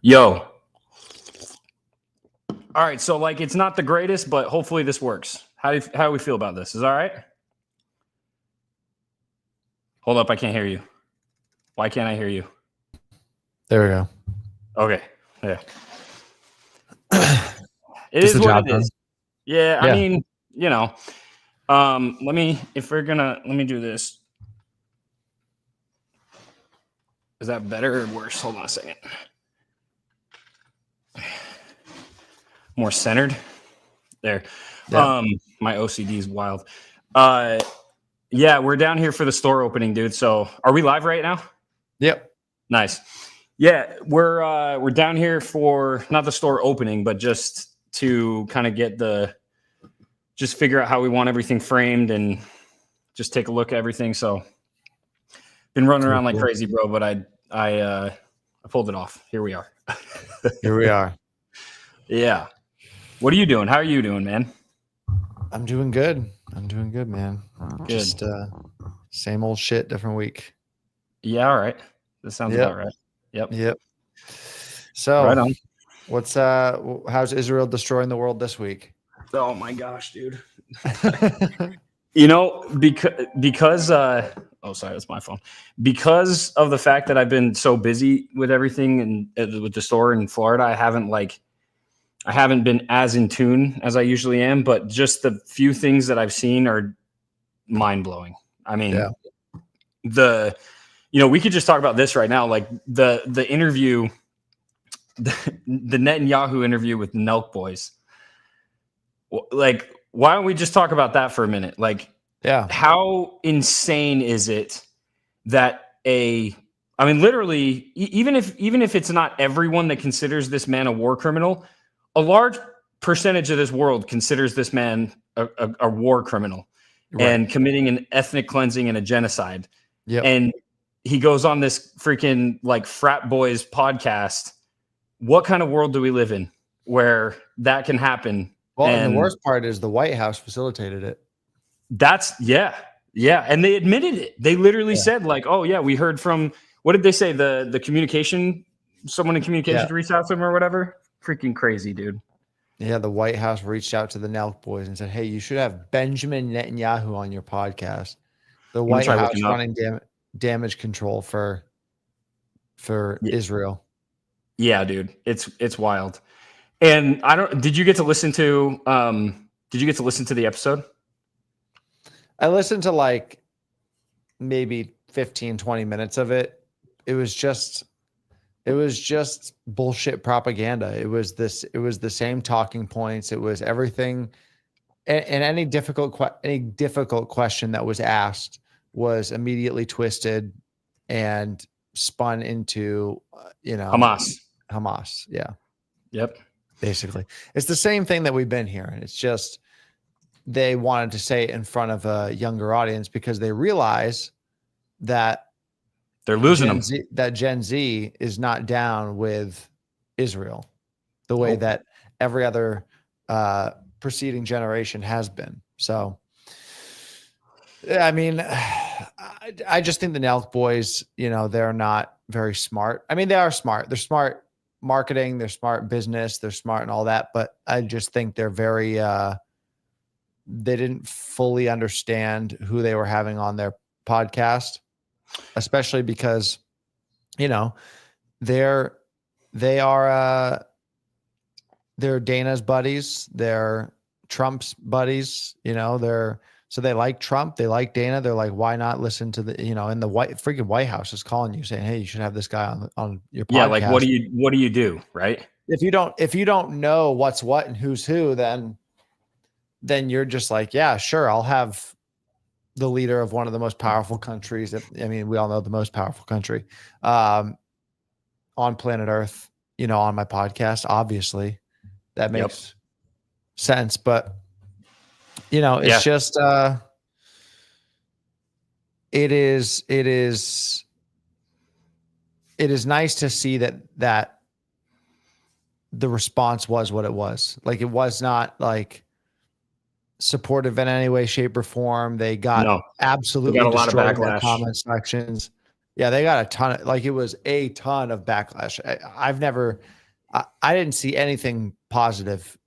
Yo. All right, so like it's not the greatest, but hopefully this works. How do we feel about this? Is all right? Hold up, I can't hear you. Why can't I hear you? There we go. Okay. Yeah. It is what it is. Yeah, I mean, you know. Let me do this. Is that better or worse? Hold on a second. More centered. There. Yeah. My OCD is wild. Yeah, we're down here for the store opening, dude. So are we live right now? Yep. Nice. Yeah, we're down here for not the store opening, but just to kind of just figure out how we want everything framed and just take a look at everything. So been running around like crazy, bro, but I pulled it off. Here we are. Here we are. Yeah. What are you doing? How are you doing, man? I'm doing good. Man. Good. Just same old shit, different week. Yeah, all right. That sounds about right. Yep. So right on. What's how's Israel destroying the world this week? Oh my gosh, dude. You know, because oh sorry, that's my phone. Because of the fact that I've been so busy with everything and with the store in Florida, I haven't been as in tune as I usually am, but just the few things that I've seen are mind-blowing. I mean, we could just talk about this right now, like the interview, the Netanyahu interview with the Nelk boys. Like, why don't we just talk about that for a minute? Like, how insane is it that literally, even if it's not everyone that considers this man a war criminal, a large percentage of this world considers this man a war criminal and committing an ethnic cleansing and a genocide. Yep. And he goes on this freaking like frat boys podcast. What kind of world do we live in where that can happen? Well, and the worst part is the White House facilitated it. Yeah. And they admitted it. They literally said like, oh yeah, we heard from, what did they say? The communication, someone in communication reached out to them or whatever. Freaking crazy, dude. Yeah, the White House reached out to the Nelk boys and said, hey, you should have Benjamin Netanyahu on your podcast. The White House running damage control for Israel. Yeah, dude. It's wild. And did you get to listen to the episode? I listened to like maybe 15, 20 minutes of it. It was just bullshit propaganda. It was the same talking points. It was everything. And any difficult question that was asked was immediately twisted and spun into, Hamas. Yeah. Yep. Basically, it's the same thing that we've been hearing. It's just they wanted to say it in front of a younger audience because they realize that they're losing them. That Gen Z is not down with Israel the way that every other preceding generation has been. So, I mean, I just think the Nelk boys, they're not very smart. I mean, they are smart. They're smart marketing, they're smart business, they're smart and all that, but I just think they're very they didn't fully understand who they were having on their podcast, especially because they're Dana's buddies, they're Trump's buddies, so they like Trump, they like Dana. They're like, why not listen to the, and the freaking White House is calling you saying, hey, you should have this guy on your podcast. Yeah, like what do you do, right? If you don't know what's what and who's who, then you're just like, yeah, sure, I'll have the leader of one of the most powerful countries. We all know the most powerful country on planet Earth, on my podcast. Obviously, that makes sense, but it's just it is nice to see that the response was what it was. Like, it was not like supportive in any way, shape, or form. They got absolutely destroyed in their comment sections. Yeah, they got a ton of, like, it was a ton of backlash. I didn't see anything positive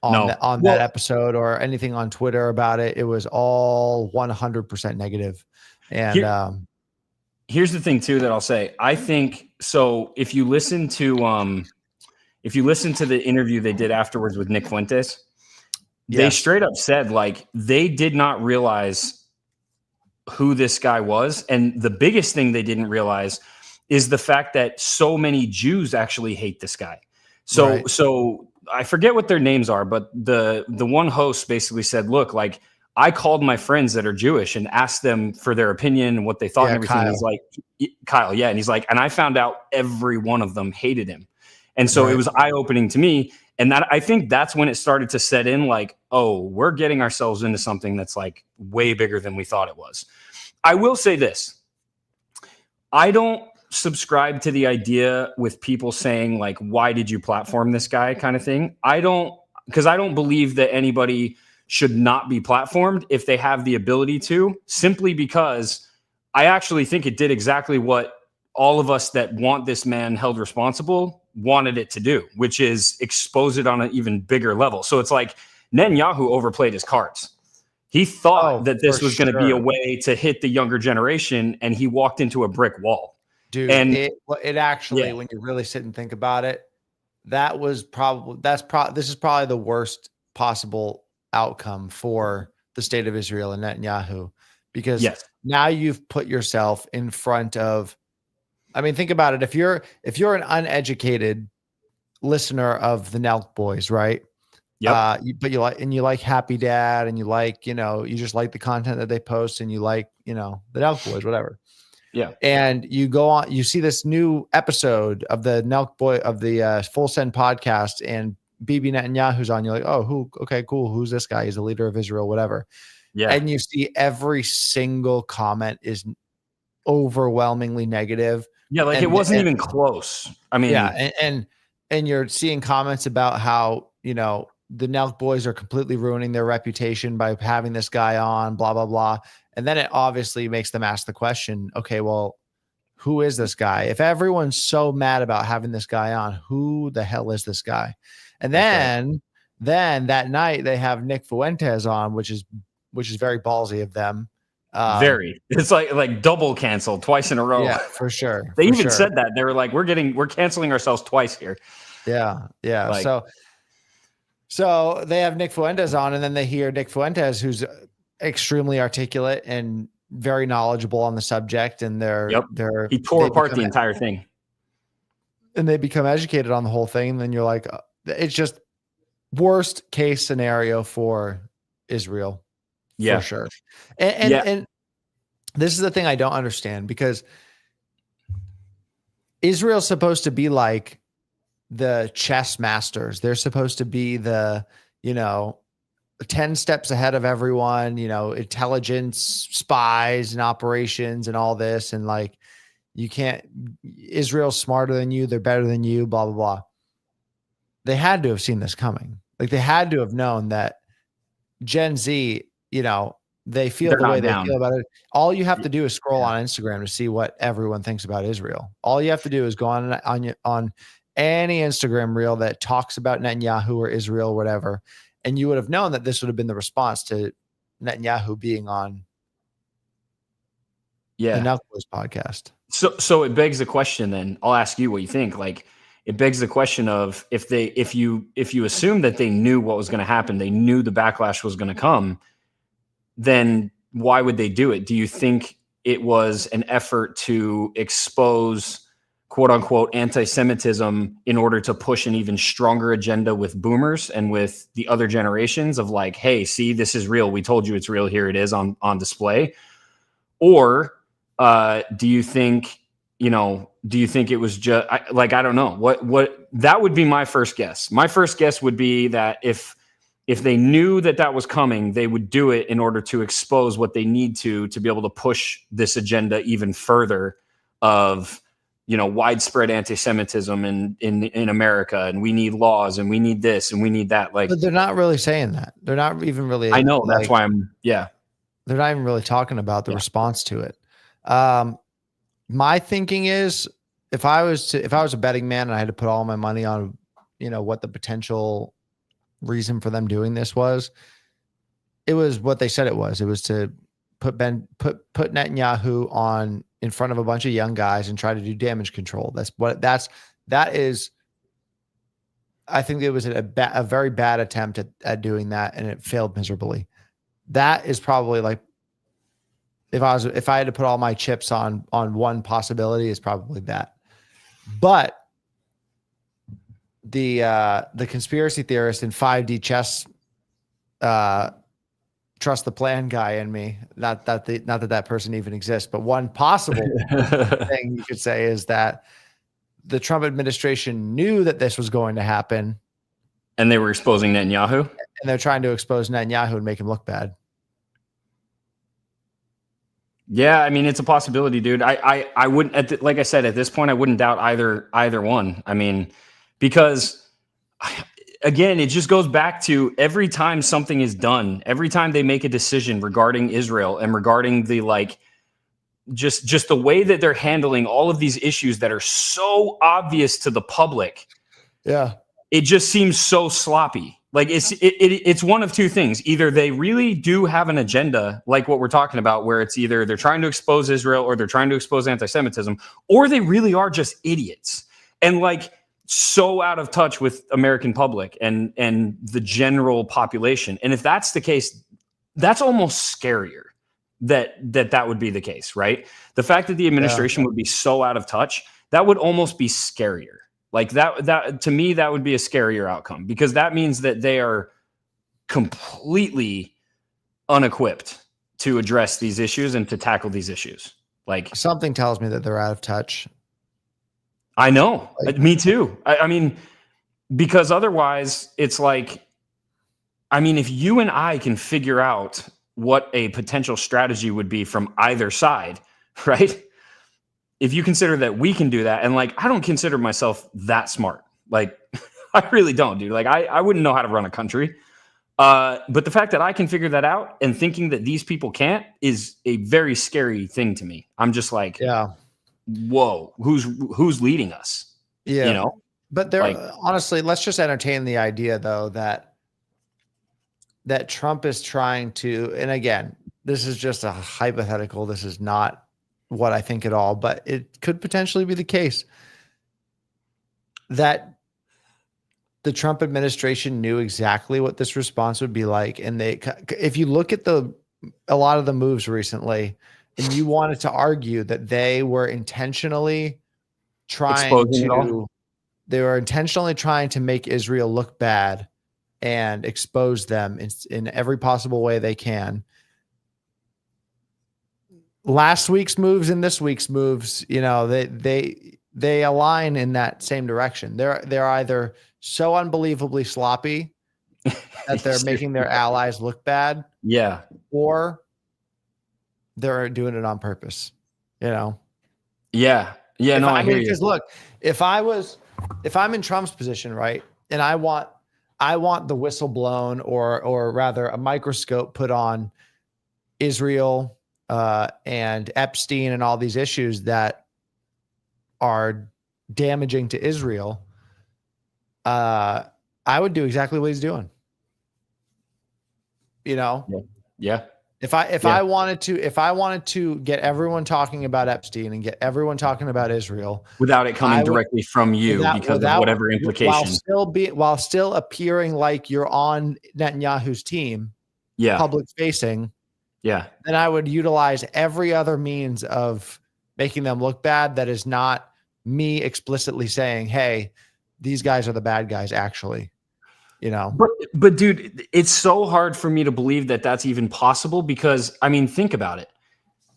on No. that Well, episode or anything on Twitter about it. It was all 100% negative. And here, here's the thing too that I'll say. I think so. If you listen to the interview they did afterwards with Nick Fuentes, they yes, straight up said like they did not realize who this guy was, and the biggest thing they didn't realize is the fact that so many Jews actually hate this guy. So right. so I forget what their names are, but the one host basically said, "Look, like I called my friends that are Jewish and asked them for their opinion and what they thought and everything." Kyle. He's like, Kyle, yeah, and he's like, and I found out every one of them hated him, and so it Right. was eye opening to me. And that I think that's when it started to set in, like, oh, we're getting ourselves into something that's like way bigger than we thought it was. I will say this. I don't subscribe to the idea with people saying like, why did you platform this guy kind of thing. Because I don't believe that anybody should not be platformed if they have the ability to, simply because I actually think it did exactly what all of us that want this man held responsible wanted it to do, which is expose it on an even bigger level. So it's like Netanyahu overplayed his cards. He thought that this was going to be a way to hit the younger generation, and he walked into a brick wall. Dude, And it actually, when you really sit and think about it, this is probably the worst possible outcome for the state of Israel and Netanyahu, because now you've put yourself in front of, I mean, think about it. If you're an uneducated listener of the Nelk Boys, right? Yep. But you like Happy Dad, and you just like the content that they post, and you like, the Nelk Boys, whatever. Yeah. And you go on, you see this new episode of the Nelk Boy of the Full Send podcast, and Bibi Netanyahu's on. You're like, oh, okay, cool. Who's this guy? He's the leader of Israel, whatever. Yeah. And you see every single comment is overwhelmingly negative. Yeah, like it wasn't even close. I mean, yeah, and you're seeing comments about how, the Nelk Boys are completely ruining their reputation by having this guy on, blah, blah, blah. And then it obviously makes them ask the question, okay, well, who is this guy? If everyone's so mad about having this guy on, who the hell is this guy? And then that night they have Nick Fuentes on, which is very ballsy of them. Very. It's like double canceled twice in a row. Yeah, for sure. They even said that. They were like, we're canceling ourselves twice here. Yeah. Yeah. Like, so they have Nick Fuentes on, and then they hear Nick Fuentes, who's extremely articulate and very knowledgeable on the subject. And he tore apart the entire thing. And they become educated on the whole thing. And then you're like, it's just worst case scenario for Israel. Yeah. For sure. And this is the thing I don't understand, because Israel's supposed to be like the chess masters. They're supposed to be the, 10 steps ahead of everyone, intelligence, spies and operations and all this. And like, Israel's smarter than you. They're better than you, blah, blah, blah. They had to have seen this coming. Like, they had to have known that Gen Z, they feel the way they feel about it. All you have to do is scroll on Instagram to see what everyone thinks about Israel. All you have to do is go on any Instagram reel that talks about Netanyahu or Israel or whatever, and you would have known that this would have been the response to Netanyahu being on the Nelk Boys podcast. So it begs the question. Then I'll ask you what you think. Like, it begs the question of if you assume that they knew what was going to happen, they knew the backlash was going to come, then why would they do it? Do you think it was an effort to expose, quote unquote, anti-Semitism in order to push an even stronger agenda with boomers and with the other generations of like, hey, see, this is real. We told you it's real. Here it is on display. Or do you think it was just I don't know what that would be my first guess. My first guess would be that if they knew that was coming, they would do it in order to expose what they need to be able to push this agenda even further of, widespread anti-Semitism in America. And we need laws, and we need this, and we need that. Like, but they're not really saying that. They're not even really. I know. That's why they're not even really talking about the response to it. My thinking is, if I was a betting man and I had to put all my money on, what the potential reason for them doing this was, it was what they said it was. It was to put Netanyahu on in front of a bunch of young guys and try to do damage control. That is. I think it was a very bad attempt at doing that, and it failed miserably. That is probably like, if I had to put all my chips on one possibility, is probably that. But the conspiracy theorist and 5D chess trust the plan guy in me, not that person even exists, but one possible thing you could say is that the Trump administration knew that this was going to happen, and they were exposing Netanyahu, and they're trying to expose Netanyahu and make him look bad. Yeah, I mean, it's a possibility, dude. I wouldn't, like I said, at this point, I wouldn't doubt either one. I mean, because again, it just goes back to every time something is done, every time they make a decision regarding Israel and regarding the just the way that they're handling all of these issues that are so obvious to the public. Yeah. It just seems so sloppy. Like it's one of two things. Either they really do have an agenda, like what we're talking about, where it's either they're trying to expose Israel or they're trying to expose anti-Semitism, or they really are just idiots and so out of touch with American public and the general population. And if that's the case, that's almost scarier that would be the case, right? The fact that the administration would be so out of touch, that would almost be scarier. Like that to me, that would be a scarier outcome, because that means that they are completely unequipped to address these issues and to tackle these issues. Like, something tells me that they're out of touch. I know. Me too. I mean, because otherwise it's like, I mean, if you and I can figure out what a potential strategy would be from either side, right? If you consider that we can do that, and I don't consider myself that smart. Like, I really don't, dude. Like, I wouldn't know how to run a country. But the fact that I can figure that out and thinking that these people can't is a very scary thing to me. I'm just like, yeah, whoa, who's leading us? Yeah. But honestly, let's just entertain the idea though, that Trump is trying to, and again, this is just a hypothetical. This is not what I think at all, but it could potentially be the case that the Trump administration knew exactly what this response would be like. And if you look at a lot of the moves recently, and you wanted to argue that they were intentionally trying to make Israel look bad and expose them in every possible way they can. Last week's moves and this week's moves, they align in that same direction. They're either so unbelievably sloppy that they're making their allies look bad. Yeah. Or they're doing it on purpose, Yeah. Yeah. No, I hear you. Because look, if I'm in Trump's position, right, and I want the whistle blown, or rather a microscope put on Israel and Epstein and all these issues that are damaging to Israel, I would do exactly what he's doing. Yeah. If I wanted to get everyone talking about Epstein and get everyone talking about Israel without it coming directly from you because of whatever implication, while still appearing like you're on Netanyahu's team, public facing, then I would utilize every other means of making them look bad that is not me explicitly saying, hey, these guys are the bad guys, actually. But dude, it's so hard for me to believe that that's even possible, because I mean, think about it.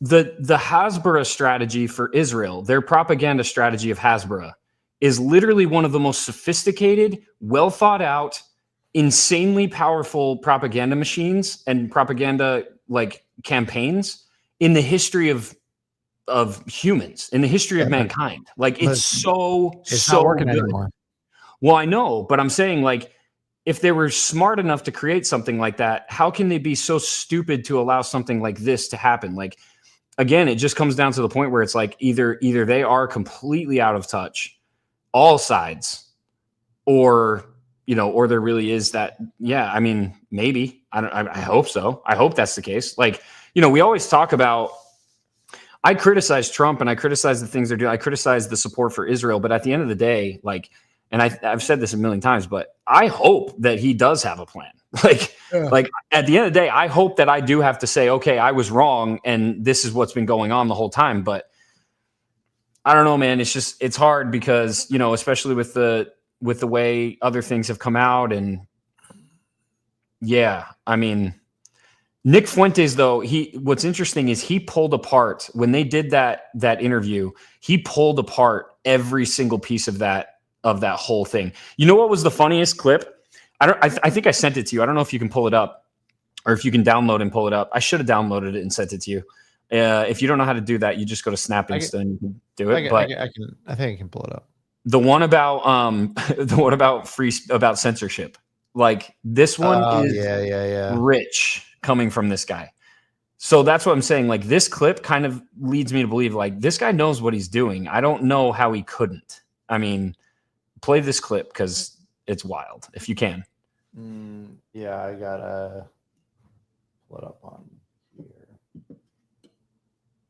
The Hasbara strategy for Israel, their propaganda strategy of Hasbara, is literally one of the most sophisticated, well thought out, insanely powerful propaganda machines and propaganda campaigns in the history of humans, in the history of mankind. It's not working good anymore. Well, I know, but I'm saying if they were smart enough to create something like that, how can they be so stupid to allow something like this to happen? again, it just comes down to the point where it's like either they are completely out of touch, all sides, or or there really is that. Yeah, I mean, maybe I hope so. I hope that's the case. Like, we always talk about. I criticize Trump and I criticize the things they're doing. I criticize the support for Israel, but at the end of the day, like, and I've said this a million times, but I hope that he does have a plan. Like at the end of the day, I hope that I do have to say, okay, I was wrong, and this is what's been going on the whole time. But I don't know, man. It's hard because especially with the way other things have come out, and yeah, I mean. Nick Fuentes, though, what's interesting is he pulled apart when they did that interview. He pulled apart every single piece of that whole thing. You know what was the funniest clip? I think I sent it to you. I don't know if you can pull it up or if you can download and pull it up. I should have downloaded it and sent it to you. If you don't know how to do that, you just go to Snap Insta and you can do it. I think I can pull it up. The one about about censorship. Like this one is rich coming from this guy. So that's what I'm saying. Like this clip kind of leads me to believe like this guy knows what he's doing. I don't know how he couldn't. I mean, play this clip because it's wild if you can. Yeah, I gotta pull it up on here.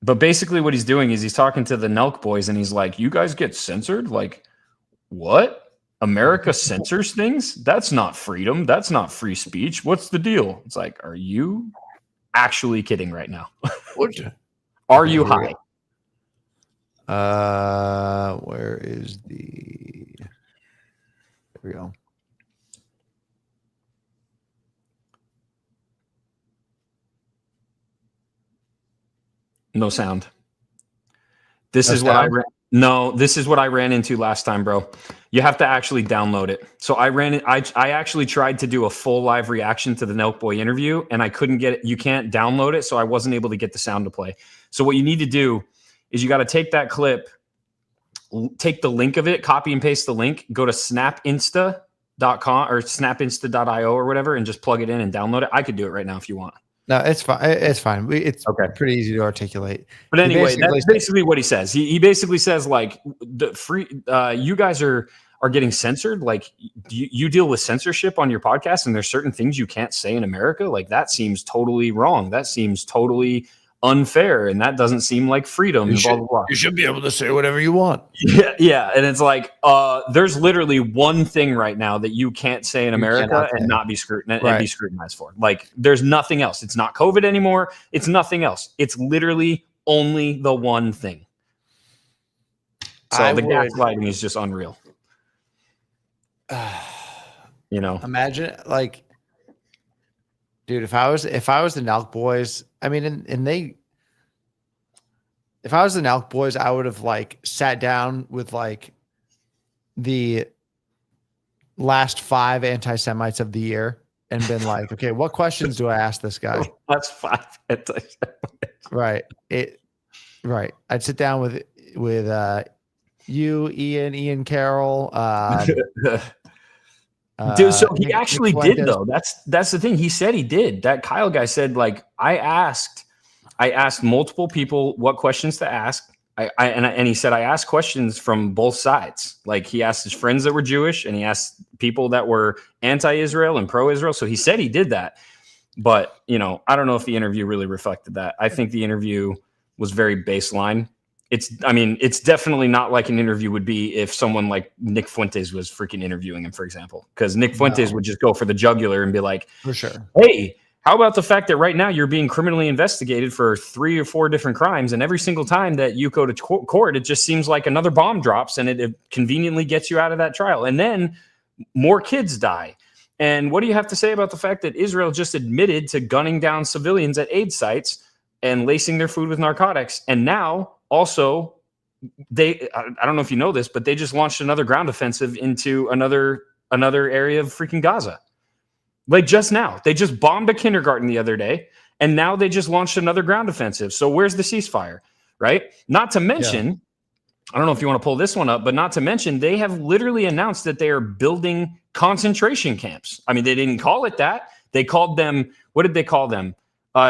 But basically what he's doing is he's talking to the Nelk boys and he's like, you guys get censored? Like, what? America censors things? That's not freedom. That's not free speech. What's the deal? It's like, are you actually kidding right now? Are you high? Where is the... There we go. No sound. This is what I ran. No, this is what I ran into last time, bro. You have to actually download it. So I actually tried to do a full live reaction to the Nelk Boy interview, and I couldn't get it. You can't download it, so I wasn't able to get the sound to play. So what you need to do is you got to take that clip, take the link of it, copy and paste the link, go to snapinsta.com or snapinsta.io or whatever, and just plug it in and download it. I could do it right now if you want. No, it's fine. It's fine. It's pretty easy to articulate. But anyway, that's basically what he says. He basically says like the free, you guys are getting censored. Like you deal with censorship on your podcast, and there's certain things you can't say in America. Like that seems totally wrong. That seems totally unfair, and that doesn't seem like freedom. You should be able to say whatever you want. Yeah, and it's like there's literally one thing right now that you can't say in America and not be scrutinized for. Like there's nothing else. It's not COVID anymore. It's nothing else. It's literally only the one thing. So the gaslighting is just unreal. Imagine like. Dude, if I was the Nelk boys, I mean, if I was the Nelk boys, I would have like sat down with like the last 5 anti-Semites of the year and been like, okay, what questions do I ask this guy? That's 5 anti-Semites. Right. Right. I'd sit down with you, Ian Carroll, dude, so he actually did though. That's the thing. He said he did. That Kyle guy said like I asked multiple people what questions to ask. And he said I asked questions from both sides. Like he asked his friends that were Jewish, and he asked people that were anti-Israel and pro-Israel. So he said he did that. But I don't know if the interview really reflected that. I think the interview was very baseline. It's definitely not like an interview would be if someone like Nick Fuentes was freaking interviewing him, for example, because Nick Fuentes would just go for the jugular and be like, for sure. Hey, how about the fact that right now you're being criminally investigated for 3 or 4 different crimes, and every single time that you go to court, it just seems like another bomb drops and it conveniently gets you out of that trial. And then more kids die. And what do you have to say about the fact that Israel just admitted to gunning down civilians at aid sites and lacing their food with narcotics? And now also, I don't know if you know this, but they just launched another ground offensive into another area of freaking Gaza. Like just now, they just bombed a kindergarten the other day, and now they just launched another ground offensive. So where's the ceasefire, right? Not to mention, I don't know if you want to pull this one up, but not to mention, they have literally announced that they are building concentration camps. I mean, they didn't call it that. They called them, what did they call them?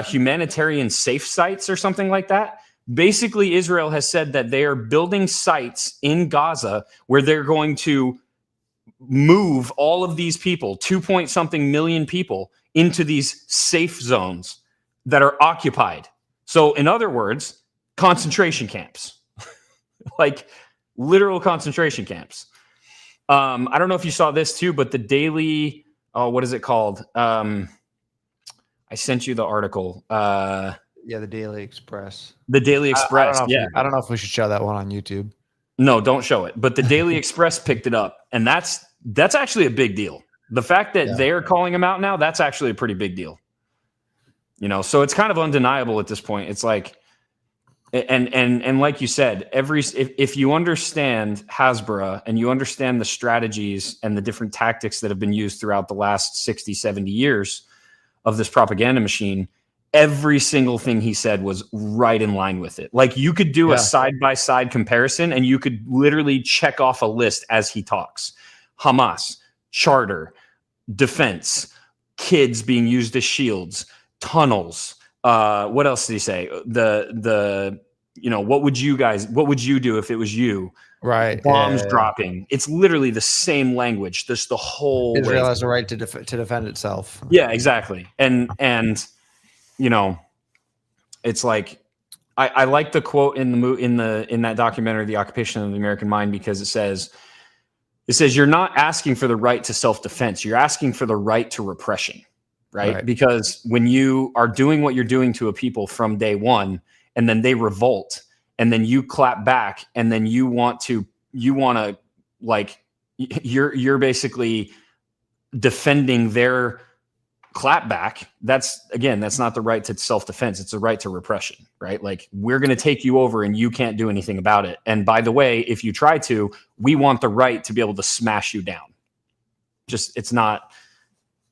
Humanitarian safe sites or something like that. Basically, Israel has said that they are building sites in Gaza where they're going to move all of these people, 2 point something million people, into these safe zones that are occupied. So, in other words, concentration camps, like literal concentration camps. I don't know if you saw this too, but the Daily, what is it called? I sent you the article. Yeah, the Daily Express. The Daily Express. I don't know if we should show that one on YouTube. No, don't show it. But the Daily Express picked it up, and that's actually a big deal. The fact that they're calling him out now, that's actually a pretty big deal. So it's kind of undeniable at this point. It's like, and like you said, if you understand Hasbara and you understand the strategies and the different tactics that have been used throughout the last 60, 70 years of this propaganda machine, every single thing he said was right in line with it. Like, you could do a side-by-side comparison and you could literally check off a list as he talks. Hamas, charter, defense, kids being used as shields, tunnels. What else did he say? What would you do if it was you? Right. Bombs dropping. It's literally the same language. Just the whole Israel has a right to defend itself. Yeah, exactly. And it's like, I like the quote in that documentary, The Occupation of the American Mind, because it says you're not asking for the right to self-defense. You're asking for the right to repression, right? Because when you are doing what you're doing to a people from day one, and then they revolt, and then you clap back, and then you want to like, you're basically defending their clapback. That's not the right to self-defense. It's the right to repression, right? Like, we're going to take you over and you can't do anything about it. And by the way, if you try to, we want the right to be able to smash you down. It's not,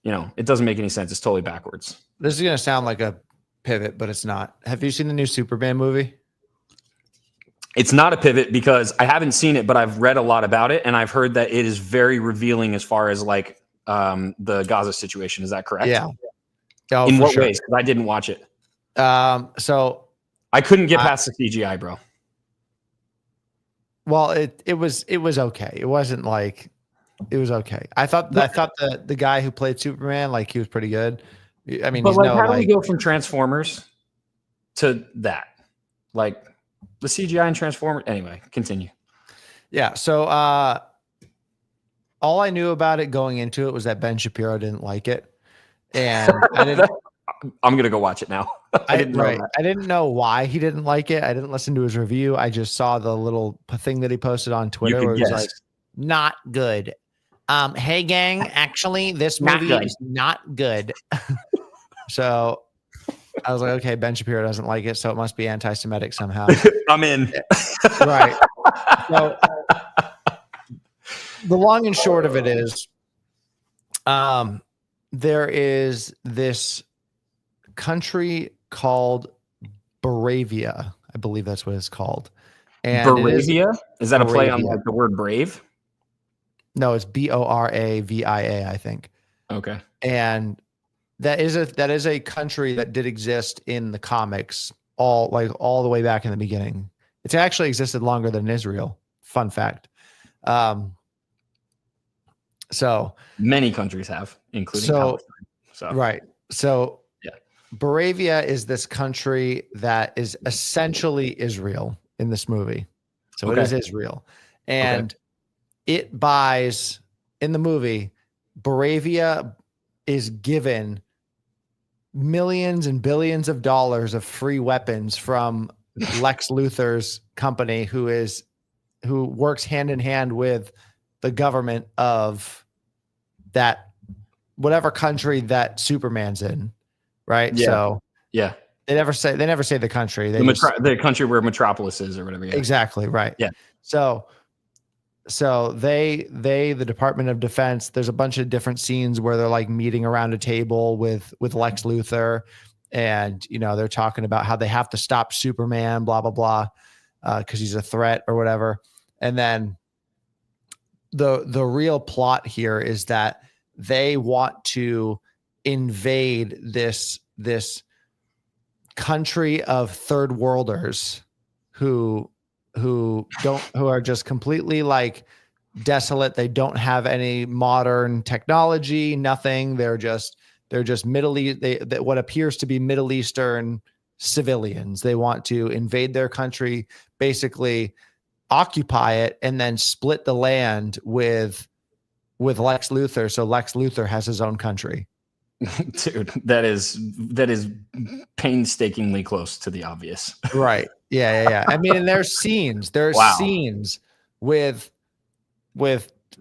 it doesn't make any sense. It's totally backwards. This is going to sound like a pivot, but it's not. Have you seen the new Superman movie? It's not a pivot because I haven't seen it, but I've read a lot about it. And I've heard that it is very revealing as far as like, the Gaza situation. Is that correct? Yeah. Oh, in what ways? Because I didn't watch it. So I couldn't get past the CGI, bro. Well, it was okay. It wasn't like, it was okay. I thought the guy who played Superman, like, he was pretty good. I mean, but like, how do we go from Transformers to that? Like, the CGI and Transformers. Anyway, continue. Yeah. So, all I knew about it going into it was that Ben Shapiro didn't like it, and I didn't. I'm gonna go watch it now. I didn't know why he didn't like it. I didn't listen to his review. I just saw the little thing that he posted on Twitter where he was like, "Not good." Hey gang, actually, this movie is not good. So I was like, okay, Ben Shapiro doesn't like it, so it must be anti-Semitic somehow. I'm in. Right. So the long and short of it is, there is this country called Moravia. I believe that's what it's called. And Moravia? Is that a play on like the word brave? No, it's Boravia, I think. Okay. And that is a country that did exist in the comics all the way back in the beginning. It's actually existed longer than Israel. Fun fact. So many countries have, including Palestine. So right. So yeah, Moravia is this country that is essentially Israel in this movie. So it is Israel. And it buys, in the movie, Moravia is given millions and billions of dollars of free weapons from Lex Luthor's company, who works hand in hand with the government of that, whatever country that Superman's in, right? Yeah. So yeah, they never say the country. The country where Metropolis is, or whatever. Yeah. Exactly right. Yeah. So the Department of Defense, there's a bunch of different scenes where they're like meeting around a table with Lex Luthor, and they're talking about how they have to stop Superman, blah blah blah, because he's a threat or whatever. And then the real plot here is that they want to invade this country of third worlders who are just completely like desolate. They don't have any modern technology, nothing. They're just Middle East, what appears to be Middle Eastern civilians. They want to invade their country, basically occupy it, and then split the land with Lex Luthor. So Lex Luthor has his own country. Dude, that is painstakingly close to the obvious. Right. Yeah. I mean, and there's scenes with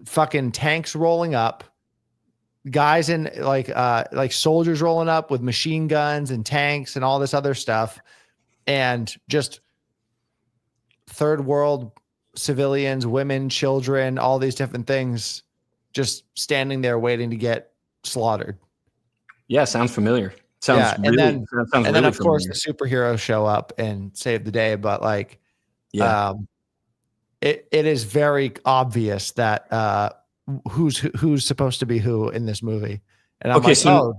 fucking tanks rolling up, guys in like soldiers rolling up with machine guns and tanks and all this other stuff, and just third world civilians, women, children, all these different things, just standing there waiting to get slaughtered. Yeah, sounds familiar. Sounds and really then of familiar. course the superheroes show up and save the day, but like, it is very obvious that who's supposed to be who in this movie. And I'm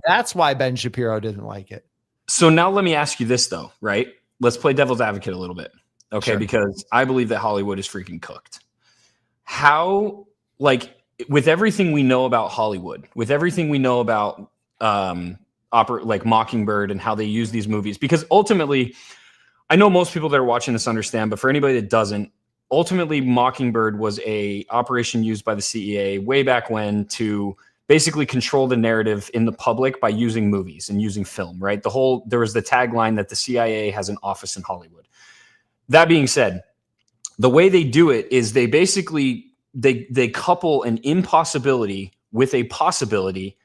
that's why Ben Shapiro didn't like it. So now let me ask you this though, right? Let's play devil's advocate a little bit. Okay, sure. Because I believe that Hollywood is freaking cooked. How, like, with everything we know about Hollywood, with everything we know about like Mockingbird and how they use these movies, because ultimately, I know most people that are watching this understand, but for anybody that doesn't, ultimately Mockingbird was a operation used by the CEA way back when to basically control the narrative in the public by using movies and using film, right? There was the tagline that the CIA has an office in Hollywood. That being said, the way they do it is they basically they couple an impossibility with a possibility,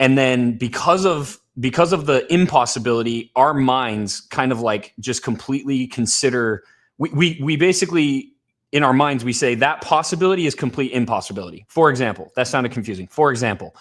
and then because of the impossibility, our minds kind of like just completely consider. We basically in our minds we say that possibility is complete impossibility. For example, that sounded confusing. For example,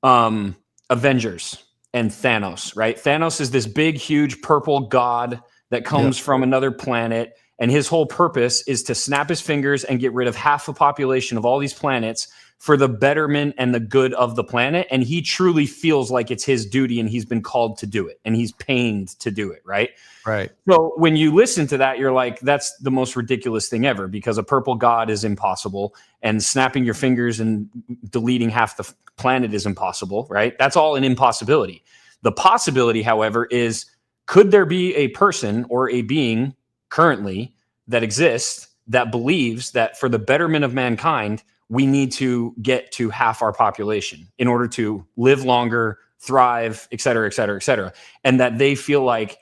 Avengers and Thanos, right? Thanos is this big, huge purple god that comes from another planet, and his whole purpose is to snap his fingers and get rid of half the population of all these planets for the betterment and the good of the planet. And he truly feels like it's his duty and he's been called to do it and he's pained to do it, right? Right. So when you listen to that, you're like, that's the most ridiculous thing ever, because a purple god is impossible and snapping your fingers and deleting half the planet is impossible, right? That's all an impossibility. The possibility, however, is could there be a person or a being currently that exists that believes that for the betterment of mankind, we need to get to half our population in order to live longer, thrive, et cetera, et cetera, et cetera. And that they feel like,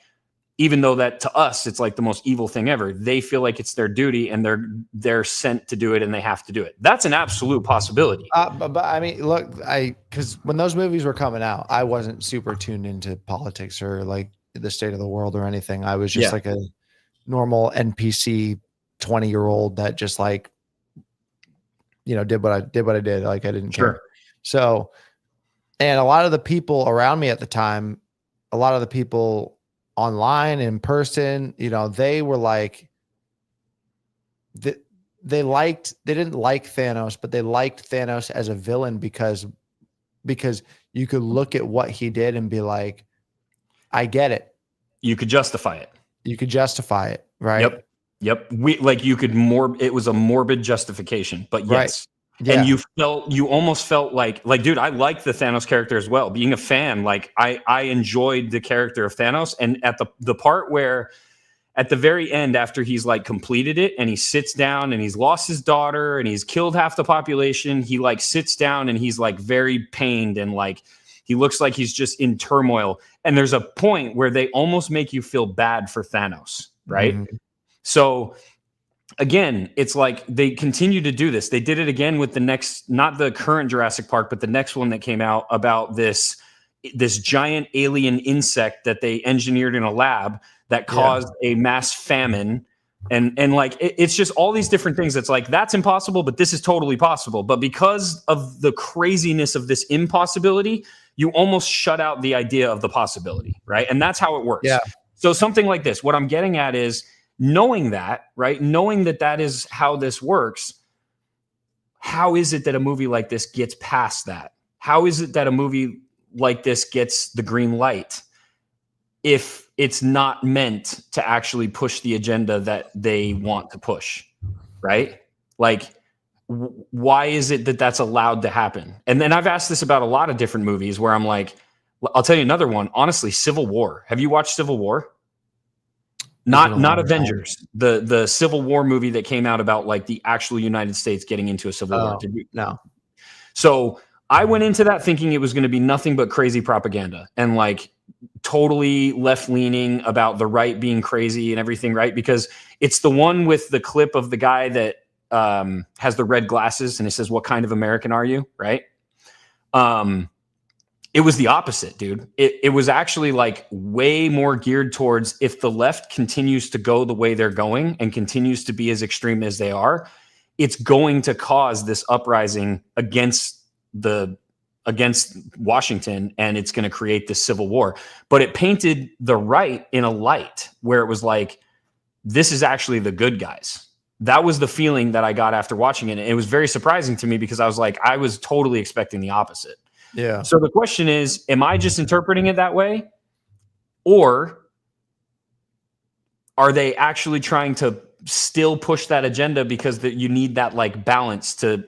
even though that to us, it's like the most evil thing ever, they feel like it's their duty and they're sent to do it and they have to do it. That's an absolute possibility. But I mean, look, because when those movies were coming out, I wasn't super tuned into politics or like the state of the world or anything. I was just like a normal NPC 20-year-old that just like, did what I did. Like I didn't care. So, and a lot of the people around me at the time, a lot of the people online, in person, they were like, they didn't like Thanos, but they liked Thanos as a villain because you could look at what he did and be like, I get it. You could justify it. Right. Yep. It was a morbid justification, but yes. Right. Yeah. And you almost felt like, dude, I like the Thanos character as well. Being a fan, like I enjoyed the character of Thanos. And at the part where at the very end, after he's like completed it and he sits down and he's lost his daughter and he's killed half the population, he like sits down and he's like very pained and like, he looks like he's just in turmoil. And there's a point where they almost make you feel bad for Thanos, right? Mm-hmm. So again, it's like they continue to do this. They did it again with the next, not the current Jurassic Park, but the next one that came out about this giant alien insect that they engineered in a lab that caused a mass famine. And like, it's just all these different things. It's like, that's impossible, but this is totally possible. But because of the craziness of this impossibility, you almost shut out the idea of the possibility, right? And that's how it works. Yeah. So something like this, what I'm getting at is knowing that, right? Knowing that that is how this works. How is it that a movie like this gets past that? How is it that a movie like this gets the green light? if it's not meant to actually push the agenda that they want to push, right? Like, why is it that that's allowed to happen? And then I've asked this about a lot of different movies where I'm like, I'll tell you another one. Honestly, Civil War. Have you watched Civil War? Not Avengers. The Civil War movie that came out about like the actual United States getting into a civil war. Did you? No. So I went into that thinking it was going to be nothing but crazy propaganda and like totally left leaning about the right being crazy and everything, right? Because it's the one with the clip of the guy that has the red glasses and it says, "What kind of American are you?" Right? It was the opposite, dude. It was actually like way more geared towards if the left continues to go the way they're going and continues to be as extreme as they are, it's going to cause this uprising against Washington, and it's going to create this civil war. But it painted the right in a light where it was like, this is actually the good guys. That was the feeling that I got after watching it. And it was very surprising to me because I was like, I was totally expecting the opposite. Yeah. So the question is, am I just interpreting it that way? Or are they actually trying to still push that agenda because you need that like balance to,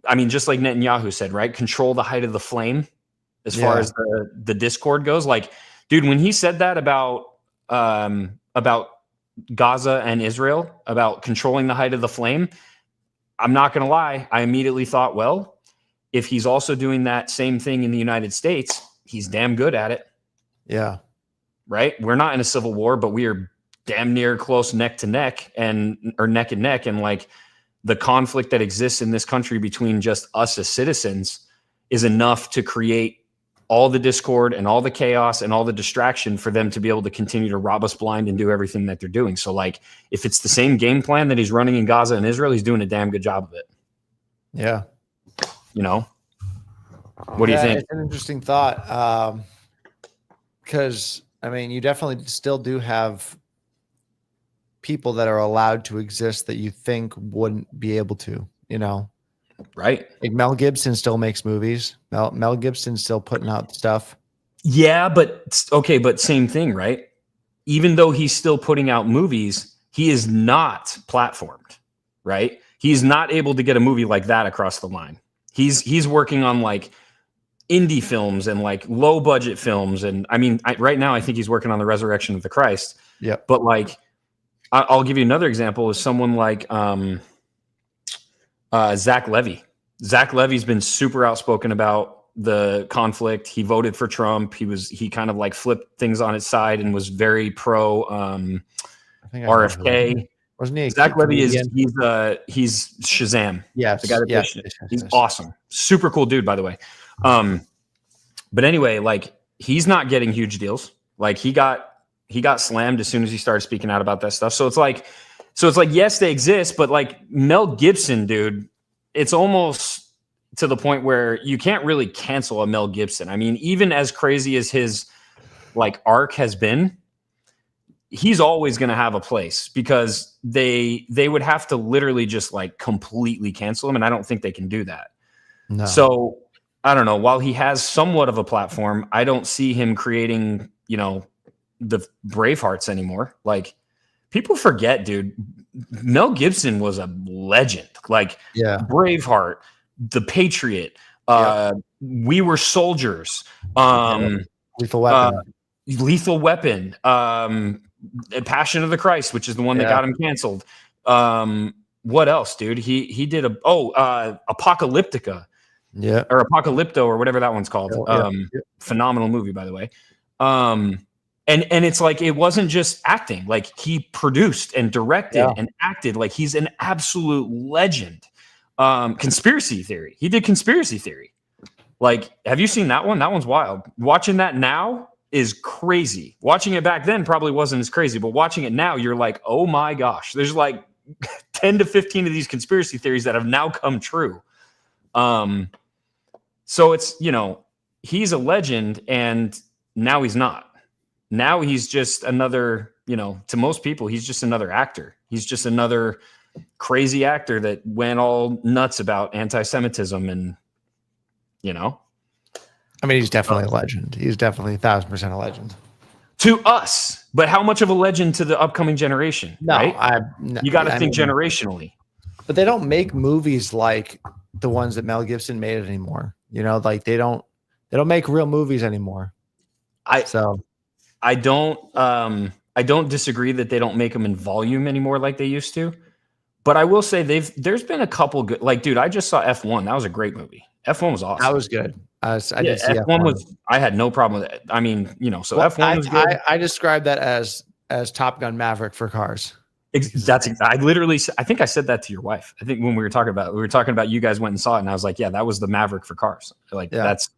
I mean, just like Netanyahu said, right? Control the height of the flame as far as the discord goes. Like, dude, when he said that about Gaza and Israel, about controlling the height of the flame, I'm not going to lie. I immediately thought, well, if he's also doing that same thing in the United States, he's damn good at it. Yeah. Right? We're not in a civil war, but we are damn near close neck and neck. And like the conflict that exists in this country between just us as citizens is enough to create all the discord and all the chaos and all the distraction for them to be able to continue to rob us blind and do everything that they're doing. So like, if it's the same game plan that he's running in Gaza and Israel, he's doing a damn good job of it. Yeah. You know, what do you think? It's an interesting thought. Because I mean, you definitely still do have people that are allowed to exist that you think wouldn't be able to, you know, right? Like Mel Gibson still makes movies. Mel Gibson's still putting out stuff. Yeah, but okay, but same thing, right? Even though he's still putting out movies, he is not platformed, right? He's not able to get a movie like that across the line. He's working on like indie films and like low budget films. And I mean, right now, I think he's working on the Resurrection of the Christ. Yeah. But like, I'll give you another example is someone like Zach Levy. Zach Levy's been super outspoken about the conflict. He voted for Trump. He kind of like flipped things on his side and was very pro RFK. Wasn't he? Zach Levy he's Shazam. Yes. The guy that he's awesome. Super cool dude, by the way. But anyway, like he's not getting huge deals. Like he got slammed as soon as he started speaking out about that stuff. So it's like, yes, they exist, but like Mel Gibson, dude, it's almost to the point where you can't really cancel a Mel Gibson. I mean, even as crazy as his like arc has been, he's always going to have a place because they would have to literally just like completely cancel him. And I don't think they can do that. No. So I don't know. While he has somewhat of a platform, I don't see him creating, you know, the Bravehearts anymore. Like people forget, dude, Mel Gibson was a legend. Like Braveheart, The Patriot, We Were Soldiers, Lethal Weapon, Passion of the Christ, which is the one that got him canceled. What else, dude? He did Apocalyptica, or Apocalypto, or whatever that one's called. Phenomenal movie, by the way. And it's like it wasn't just acting; like he produced and directed and acted. Like he's an absolute legend. Conspiracy Theory. He did Conspiracy Theory. Like, have you seen that one? That one's wild. Watching that now is crazy. Watching it back then probably wasn't as crazy, but watching it now, you're like, oh my gosh, there's like 10 to 15 of these conspiracy theories that have now come true. So it's, you know, he's a legend and now he's not. Now he's just another, you know, to most people, he's just another actor. He's just another crazy actor that went all nuts about anti-Semitism and, you know. I mean, he's definitely a legend. He's definitely 1,000% a legend. to us, but how much of a legend to the upcoming generation? No, right? You got to think mean, generationally. But they don't make movies like the ones that Mel Gibson made anymore. You know, like they don't make real movies anymore. I don't disagree that they don't make them in volume anymore like they used to. But I will say there's been a couple good, like, dude, I just saw F1. That was a great movie. F1 was awesome. That was good. I did see F1 was, I had no problem with it. I mean, F1 was good. I describe that as Top Gun Maverick for cars. I think I said that to your wife. I think when we were talking about you guys went and saw it, and I was like, yeah, that was the Maverick for cars. Like there's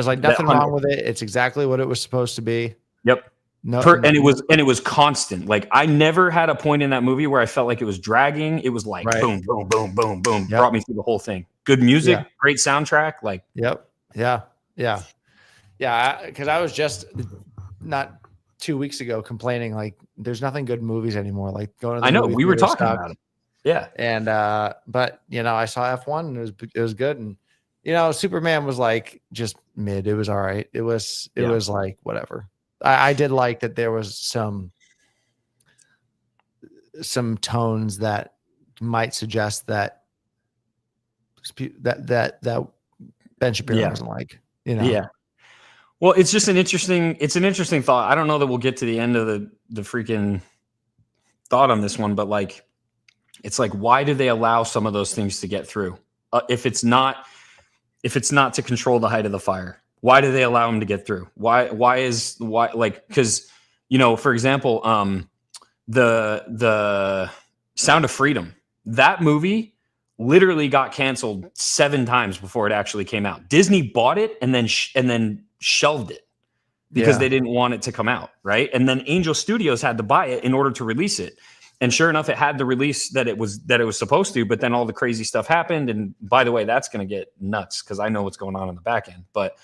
like nothing wrong with it. It's exactly what it was supposed to be. Yep. And it was constant. Like I never had a point in that movie where I felt like it was dragging. It was like boom, boom, boom, boom, boom. Yep. Brought me through the whole thing. Good music, great soundtrack. Like yep. Yeah. Because I was just not 2 weeks ago complaining like there's nothing good in movies anymore. Like going to the I know movie we were theater talking about it. Yeah. And but I saw F1 and it was good. And Superman was like just mid. It was all right. It was like whatever. I did like that there was some tones that might suggest that Ben Shapiro doesn't like, Yeah. Well, it's just an interesting thought. I don't know that we'll get to the end of the freaking thought on this one, but like, it's like, why do they allow some of those things to get through? If it's not to control the height of the fire, why do they allow them to get through? Why, because, for example, the Sound of Freedom, that movie literally got canceled 7 times before it actually came out. Disney bought it and then shelved it because they didn't want it to come out. Right. And then Angel Studios had to buy it in order to release it. And sure enough, it had the release that it was supposed to, but then all the crazy stuff happened. And by the way, that's going to get nuts because I know what's going on in the back end. But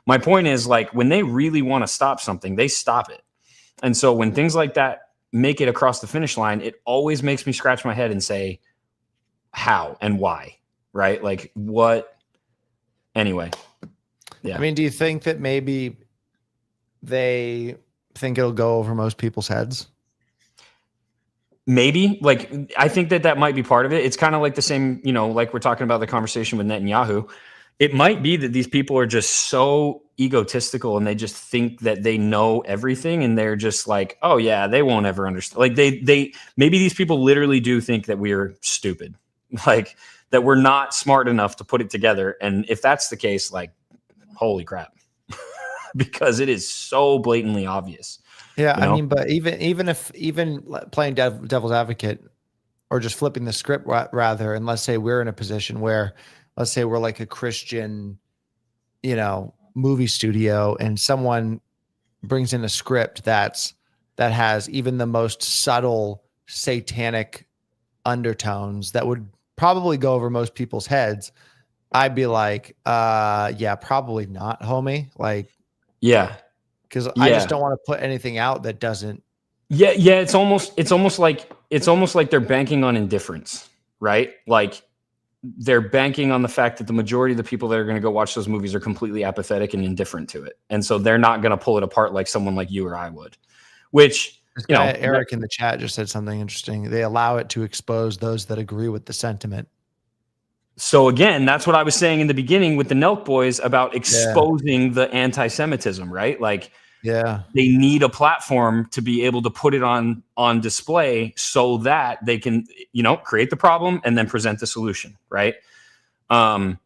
my point is, like, when they really want to stop something, they stop it. And so when things like that make it across the finish line, it always makes me scratch my head and say, how and why, right? Like what? Anyway. Yeah. I mean, do you think that maybe they think it'll go over most people's heads? Maybe. Like, I think that might be part of it. It's kind of like the same, like we're talking about the conversation with Netanyahu. It might be that these people are just so egotistical and they just think that they know everything, and they're just like, oh yeah, they won't ever understand. Like maybe these people literally do think that we are stupid, like that we're not smart enough to put it together. And if that's the case, like, holy crap, because it is so blatantly obvious. Yeah. I mean, but even playing devil's advocate or just flipping the script rather, and let's say we're in a position where, let's say we're like a Christian, movie studio, and someone brings in a script that has even the most subtle satanic undertones that would probably go over most people's heads. I'd be like, yeah, probably not, homie. Like, yeah. Because I just don't want to put anything out that doesn't. Yeah. It's almost like they're banking on indifference, right? Like they're banking on the fact that the majority of the people that are going to go watch those movies are completely apathetic and indifferent to it, and so they're not going to pull it apart like someone like you or I would. Which Eric in the chat just said something interesting. They allow it to expose those that agree with the sentiment. So again, that's what I was saying in the beginning with the Nelk boys about exposing the anti-Semitism, right? Like, they need a platform to be able to put it on display so that they can, create the problem and then present the solution, right? Not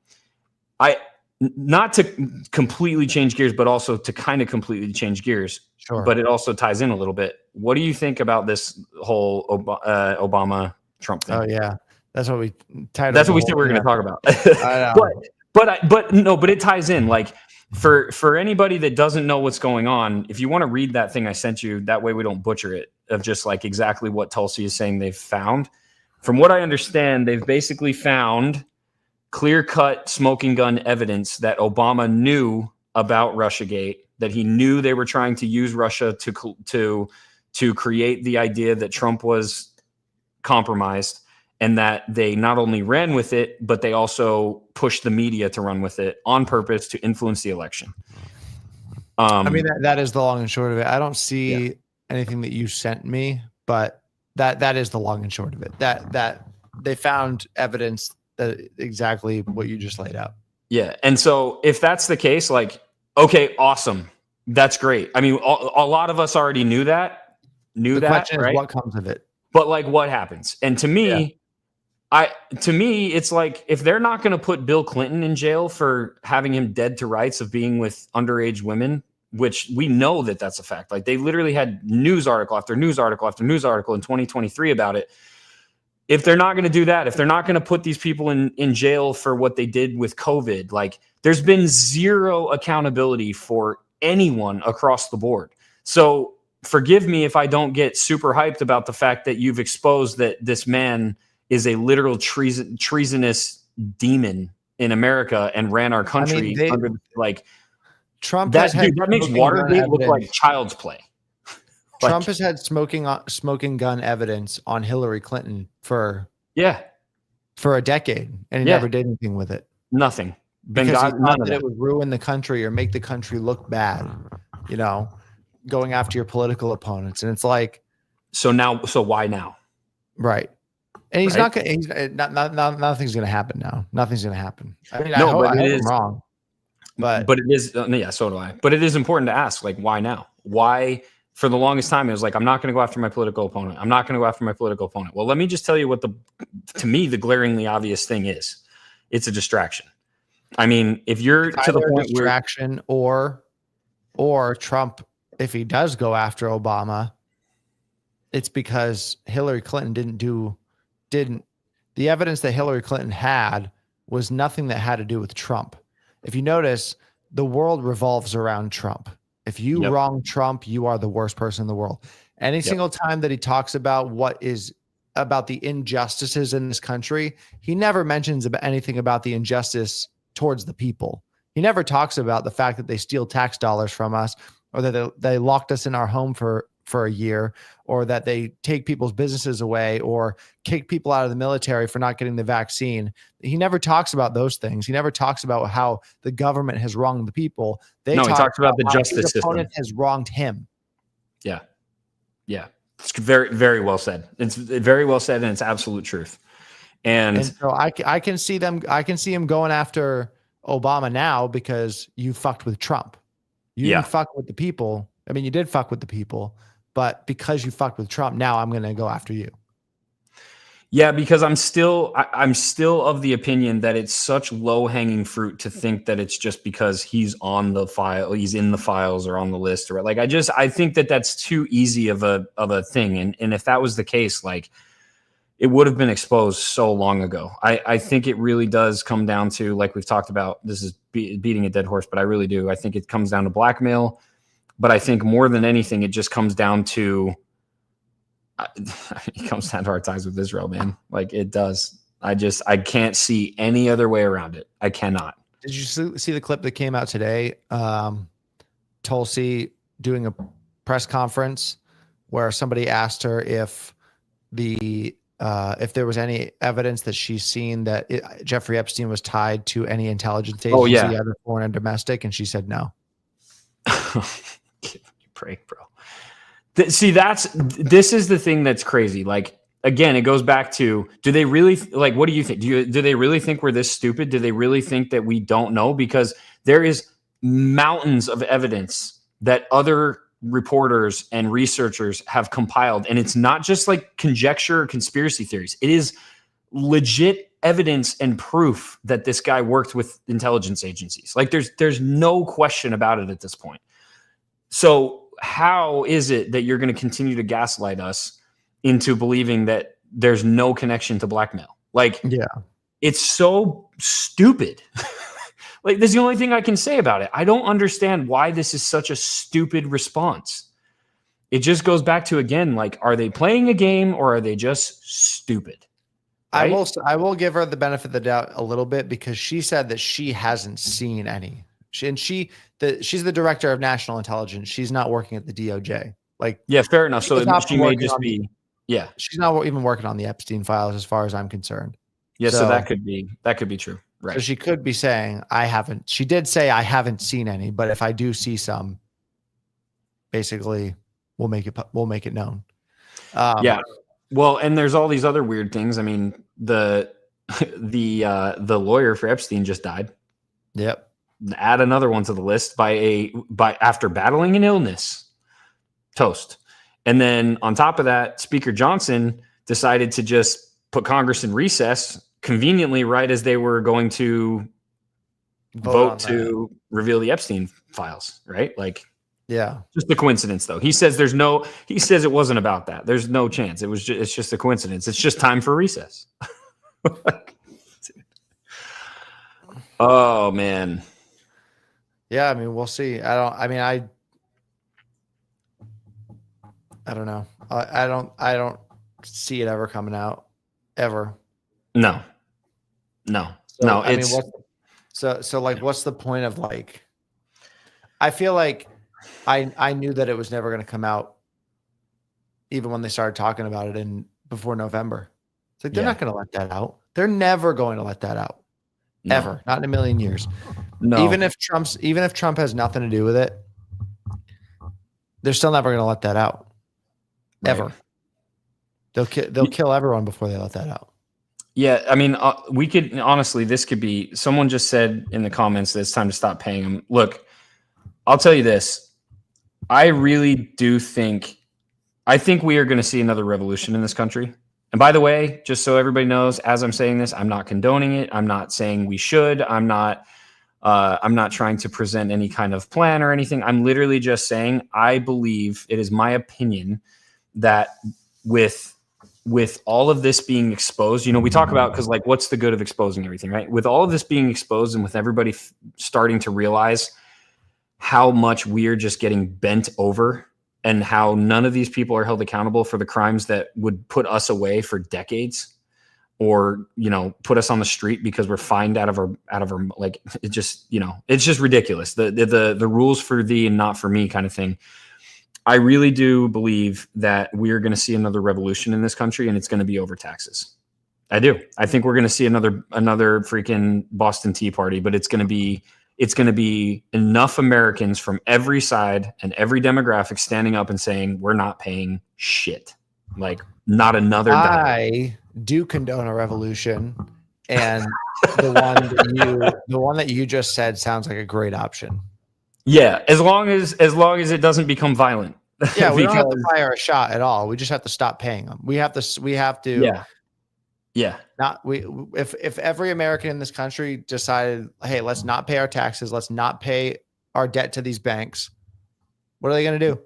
to completely change gears, but also to kind of completely change gears. Sure. But it also ties in a little bit. What do you think about this whole Obama Trump thing? Oh yeah. That's what we said we were going to talk about. I know. but it ties in. Like for anybody that doesn't know what's going on, if you want to read that thing I sent you, that way we don't butcher it, of just like exactly what Tulsi is saying they've found. From what I understand, they've basically found clear-cut smoking gun evidence that Obama knew about Russiagate, that he knew they were trying to use Russia to create the idea that Trump was compromised, and that they not only ran with it, but they also pushed the media to run with it on purpose to influence the election. I mean, that is the long and short of it. I don't see anything that you sent me, but that is the long and short of it. That they found evidence that exactly what you just laid out. Yeah. And so if that's the case, like, okay, awesome. That's great. I mean, a lot of us already knew that. The question Right? is what comes of it. But like, what happens? And to me, it's like, if they're not going to put Bill Clinton in jail for having him dead to rights of being with underage women, which we know that that's a fact. Like, they literally had news article after news article after news article in 2023 about it. If they're not going to do that, if they're not going to put these people in jail for what they did with COVID, like, there's been zero accountability for anyone across the board. So forgive me if I don't get super hyped about the fact that you've exposed that this man is a literal treasonous demon in America and ran our country under, like, Trump. That makes Watergate look like child's play. Trump has had smoking gun evidence on Hillary Clinton for a decade, and he never did anything with it. Nothing. Because he thought that it would ruin the country or make the country look bad, going after your political opponents. And it's like, so why now? Right. And he's not going to, nothing's going to happen now. Nothing's going to happen. I mean, I hope I'm wrong. But it is, so do I. But it is important to ask, like, why now? Why? For the longest time, it was like, I'm not going to go after my political opponent. I'm not going to go after my political opponent. Well, let me just tell you what to me, the glaringly obvious thing is. It's a distraction. I mean, if you're to the point distraction or Trump, if he does go after Obama, it's because Hillary Clinton didn't the evidence that Hillary Clinton had was nothing that had to do with Trump. If you notice, the world revolves around Trump. If you wrong Trump, you are the worst person in the world. Any single time that he talks about about the injustices in this country, he never mentions anything about the injustice towards the people. He never talks about the fact that they steal tax dollars from us, or that they locked us in our home for a year, or that they take people's businesses away or kick people out of the military for not getting the vaccine. He never talks about those things. He never talks about how the government has wronged the people. He talks about the justice system. Opponent has wronged him. Yeah. Yeah. It's very, very well said. It's very well said, and it's absolute truth. And so I can see him going after Obama now because you fucked with Trump. You didn't fuck with the people. I mean, you did fuck with the people, but because you fucked with Trump, now I'm going to go after you. Yeah, because I'm still of the opinion that it's such low-hanging fruit to think that it's just because he's on the file, he's in the files or on the list, or like, I think that that's too easy of a thing. And if that was the case, like, it would have been exposed so long ago. I think it really does come down to, like we've talked about, this is beating a dead horse, but I really do. I think it comes down to blackmail, but I think more than anything, it just comes down to, it comes down to our ties with Israel, man. Like, it does. I can't see any other way around it. I cannot. Did you see the clip that came out today? Tulsi doing a press conference where somebody asked her if there was any evidence that she's seen that Jeffrey Epstein was tied to any intelligence agency, either foreign or domestic, and she said no. Give me a break, bro. See, this is the thing that's crazy. Like, again, it goes back to, do they really, like, what do you think? Do they really think we're this stupid? Do they really think that we don't know? Because there is mountains of evidence that other reporters and researchers have compiled. And it's not just like conjecture or conspiracy theories. It is legit evidence and proof that this guy worked with intelligence agencies. Like, there's no question about it at this point. So how is it that you're going to continue to gaslight us into believing that there's no connection to blackmail? Like, it's so stupid. Like, that's the only thing I can say about it. I don't understand why this is such a stupid response. It just goes back to, again, like, are they playing a game or are they just stupid? Right? I will give her the benefit of the doubt a little bit, because she said that she hasn't seen any. She's the director of national intelligence. She's not working at the DOJ. Like, yeah, fair enough. So she may just be, she's not even working on the Epstein files, as far as I'm concerned. Yeah, so that could be true. Right. So she could be saying, she did say, I haven't seen any, but if I do see some, basically we'll make it known. Yeah. Well, and there's all these other weird things. I mean, the lawyer for Epstein just died. Yep. Add another one to the list by after battling an illness. Toast. And then on top of that, Speaker Johnson decided to just put Congress in recess conveniently right as they were going to vote to reveal the Epstein files, right? Like, yeah, just a coincidence though. He says it wasn't about that. There's no chance. It's just a coincidence. It's just time for recess. Oh man. Yeah, I mean, we'll see. I don't know. I don't see it ever coming out ever. No. So, so like, what's the point of like, I feel like I knew that it was never going to come out even when they started talking about it before November. It's like, they're not going to let that out. They're never going to let that out. No. Ever. Not in a million years. No. Even if Trump has nothing to do with it, they're still never going to let that out. Right. Ever. They'll kill everyone before they let that out. Yeah, I mean, we could honestly, this could be, someone just said in the comments that it's time to stop paying them. Look, I'll tell you this. I really do think we are going to see another revolution in this country. And by the way, just so everybody knows, as I'm saying this, I'm not condoning it. I'm not saying we should. I'm not trying to present any kind of plan or anything. I'm literally just saying, I believe, it is my opinion that with all of this being exposed, we talk about, because like, what's the good of exposing everything, right? With all of this being exposed and with everybody starting to realize how much we're just getting bent over and how none of these people are held accountable for the crimes that would put us away for decades, or, put us on the street because we're fined out of our, like, it just, it's just ridiculous. The rules for thee and not for me kind of thing. I really do believe that we're going to see another revolution in this country, and it's going to be over taxes. I do. I think we're going to see another freaking Boston Tea Party, but it's going to be enough Americans from every side and every demographic standing up and saying, we're not paying shit. Like, not another dime. I do condone a revolution, and the one that you just said sounds like a great option. Yeah, as long as it doesn't become violent. Yeah, we don't have to fire a shot at all. We just have to stop paying them. We have to. Yeah. If every American in this country decided, hey, let's not pay our taxes, let's not pay our debt to these banks, what are they going to do?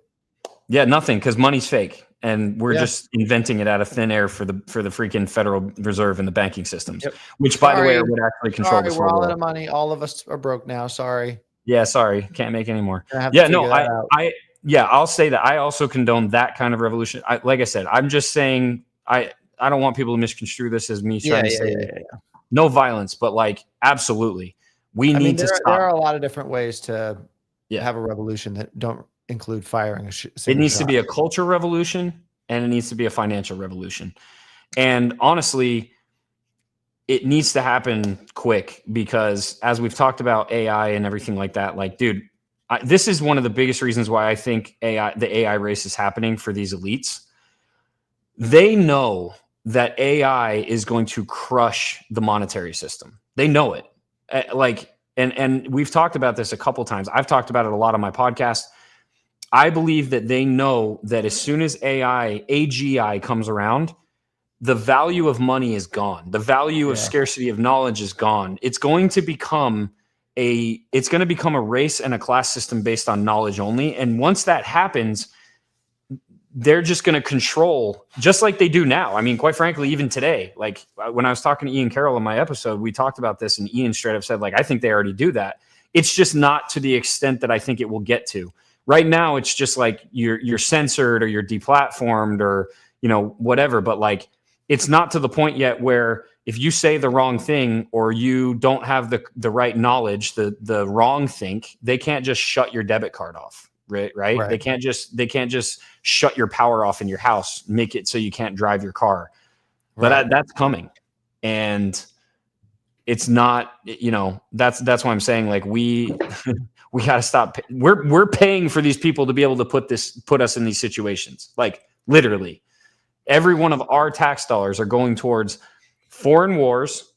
Yeah, nothing, because money's fake, and we're just inventing it out of thin air for the freaking Federal Reserve and the banking systems, which, by the way, would actually control this. We're all out of money. All of us are broke now. Sorry. Yeah, sorry, can't make any more. I'll say that I also condone that kind of revolution. Like I said, I'm just saying I don't want people to misconstrue this as me trying to say no violence, but like, absolutely, we need to stop. There are a lot of different ways to have a revolution that don't include firing it needs to be a culture revolution, and it needs to be a financial revolution. And honestly, it needs to happen quick, because as we've talked about AI and everything like that, like, dude, this is one of the biggest reasons why I think the AI race is happening for these elites. They know that AI is going to crush the monetary system. They know it. And we've talked about this a couple times. I've talked about it a lot on my podcast. I believe that they know that as soon as AGI comes around, the value of money is gone. The value of scarcity of knowledge is gone. It's going to become a race and a class system based on knowledge only. And once that happens, they're just going to control, just like they do now. I mean, quite frankly, even today, like when I was talking to Ian Carroll in my episode, we talked about this, and Ian straight up said, like, I think they already do that. It's just not to the extent that I think it will get to. Right now, it's just like you're censored or you're deplatformed or, whatever. But like, it's not to the point yet where if you say the wrong thing or you don't have the right knowledge, the wrong think, they can't just shut your debit card off. Right. They can't just shut your power off in your house, make it so you can't drive your car. But that's coming. And it's not, that's why I'm saying, like, we We got to stop. We're paying for these people to be able to put us in these situations. Like literally, every one of our tax dollars are going towards foreign wars,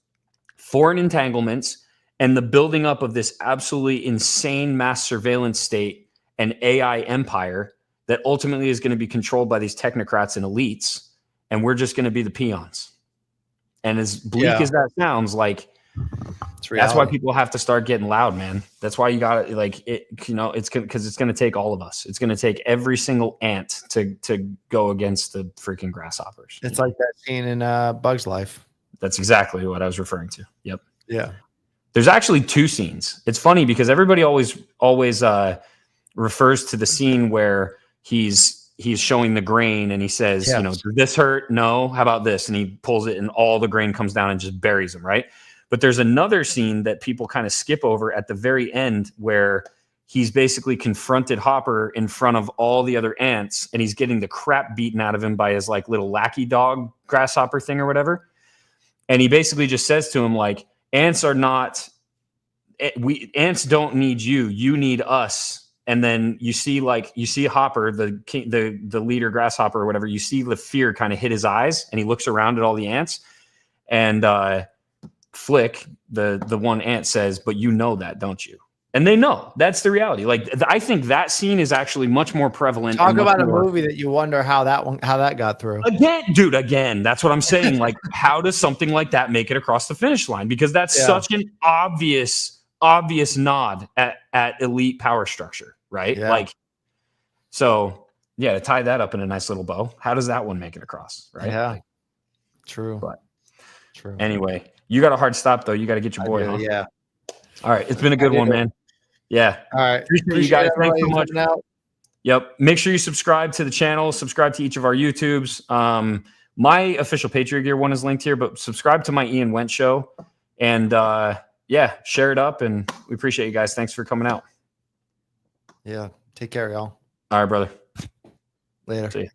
foreign entanglements, and the building up of this absolutely insane mass surveillance state and AI empire that ultimately is going to be controlled by these technocrats and elites, and we're just going to be the peons. And as bleak as that sounds, like that's why people have to start getting loud, man. That's why you got to like it. You know, it's because it's going to take all of us. It's going to take every single ant to go against the freaking grasshoppers. It's like that scene in Bug's Life. That's exactly what I was referring to. Yep. Yeah. There's actually two scenes. It's funny because everybody always refers to the scene where he's showing the grain and he says, you know, did this hurt? No. How about this? And he pulls it and all the grain comes down and just buries him, right? But there's another scene that people kind of skip over at the very end where he's basically confronted Hopper in front of all the other ants and he's getting the crap beaten out of him by his like little lackey dog grasshopper thing or whatever. And he basically just says to him, like, ants don't need you. You need us. And then you see Hopper, the leader grasshopper or whatever, you see the fear kind of hit his eyes and he looks around at all the ants and Flick, the one ant says, but you know that, don't you? And they know that's the reality. Like, I think that scene is actually much more prevalent. Talk about a movie that you wonder how that got through. Again, that's what I'm saying. Like, how does something like that make it across the finish line? Because that's such an obvious nod at elite power structure, right? Yeah. Like, so yeah, to tie that up in a nice little bow, how does that one make it across, right? Yeah, like, true. But true. Anyway, you got a hard stop though. You got to get your boy, huh? Yeah. All right, it's been a good one, man. Yeah. All right. Appreciate you guys. Thanks so much. Yep. Make sure you subscribe to the channel. Subscribe to each of our YouTubes. My official Patriot Gear one is linked here, but subscribe to my Ian Wentz show. And share it up. And we appreciate you guys. Thanks for coming out. Yeah. Take care, y'all. All right, brother. Later. See you.